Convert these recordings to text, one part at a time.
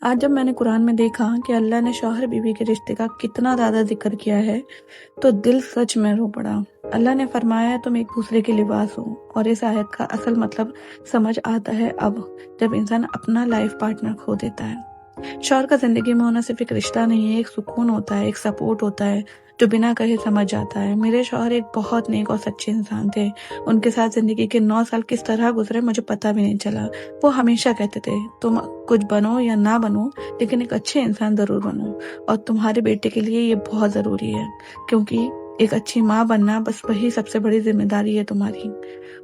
आज जब मैंने कुरान में देखा कि अल्लाह ने शौहर बीवी के रिश्ते का कितना ज़्यादा जिक्र किया है तो दिल सच में रो पड़ा। अल्लाह ने फरमाया तुम एक दूसरे के लिबास हो, और इस आयत का असल मतलब समझ आता है अब जब इंसान अपना लाइफ पार्टनर खो देता है। शौहर का जिंदगी में होना सिर्फ एक रिश्ता नहीं है, एक सुकून होता है, एक सपोर्ट होता है जो बिना कहे समझ जाता है। मेरे शौहर एक बहुत नेक और सच्चे इंसान थे। उनके साथ जिंदगी के 9 साल किस तरह गुजरे मुझे पता भी नहीं चला। वो हमेशा कहते थे तुम कुछ बनो या ना बनो लेकिन एक अच्छे इंसान जरूर बनो, और तुम्हारे बेटे के लिए ये बहुत जरूरी है, क्योंकि एक अच्छी माँ बनना बस वही सबसे बड़ी जिम्मेदारी है तुम्हारी।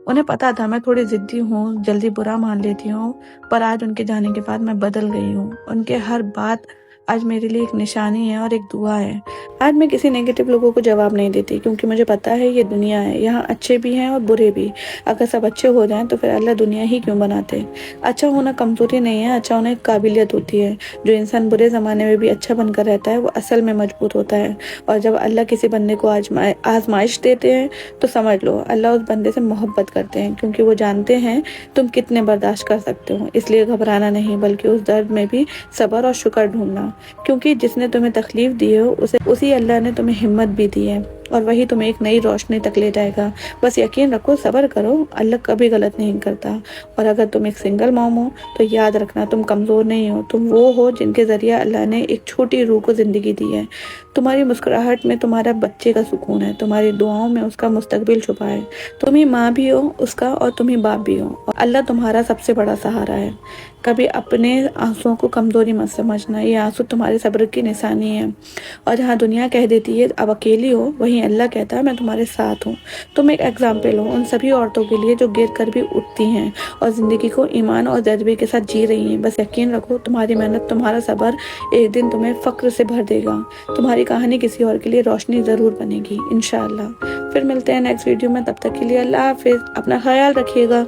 उन्हें पता था मैं थोड़ी जिद्दी हूँ, जल्दी बुरा मान लेती हूँ, पर आज उनके जाने के बाद मैं बदल गई हूँ। उनके हर बात आज मेरे लिए एक निशानी है और एक दुआ है। आज मैं किसी नेगेटिव लोगों को जवाब नहीं देती, क्योंकि मुझे पता है ये दुनिया है, यहाँ अच्छे भी हैं और बुरे भी। अगर सब अच्छे हो जाएं तो फिर अल्लाह दुनिया ही क्यों बनाते। अच्छा होना कमजोरी नहीं है, अच्छा होना एक काबिलियत होती है। जो इंसान बुरे ज़माने में भी अच्छा बनकर रहता है वो असल में मजबूत होता है। और जब अल्लाह किसी बंदे को आजमाइश देते हैं तो समझ लो अल्लाह उस बंदे से मोहब्बत करते हैं, क्योंकि वो जानते हैं तुम कितने बर्दाश्त कर सकते हो। इसलिए घबराना नहीं, बल्कि उस दर्द में भी सब्र और शुक्र ढूंढना, क्योंकि जिसने तुम्हें तकलीफ दी हो उसी अल्लाह ने तुम्हें हिम्मत भी दी है, और वही तुम्हें एक नई रोशनी तक ले जाएगा। बस यकीन रखो, सब्र करो, अल्लाह कभी गलत नहीं करता। और अगर तुम एक सिंगल मॉम हो तो याद रखना तुम कमज़ोर नहीं हो, तुम वो हो जिनके ज़रिए अल्लाह ने एक छोटी रूह को ज़िंदगी दी है। तुम्हारी मुस्कुराहट में तुम्हारा बच्चे का सुकून है, तुम्हारी दुआओं में उसका मुस्तकबिल छुपा है। तुम ही माँ भी हो उसका और तुम ही बाप भी हो, और अल्लाह तुम्हारा सबसे बड़ा सहारा है। कभी अपने आंसुओं को कमज़ोरी मत समझना, ये आंसू तुम्हारे सब्र की निशानी है। और जहाँ दुनिया कह देती है अब अकेली हो, वहीं अल्लाह कहता है मैं तुम्हारे साथ हूँ। तुम एक एग्जाम्पल हो उन सभी औरतों के लिए जो गिर कर भी उठती हैं और ज़िंदगी को ईमान और जज्बे के साथ जी रही हैं। बस यकीन रखो तुम्हारी मेहनत, तुम्हारा सब्र एक दिन तुम्हें फ़ख्र से भर देगा। तुम्हारी कहानी किसी और के लिए रोशनी ज़रूर बनेगी इंशाअल्लाह। फिर मिलते हैं नेक्स्ट वीडियो में, तब तक के लिए अल्लाह हाफिज़, अपना ख्याल रखिएगा।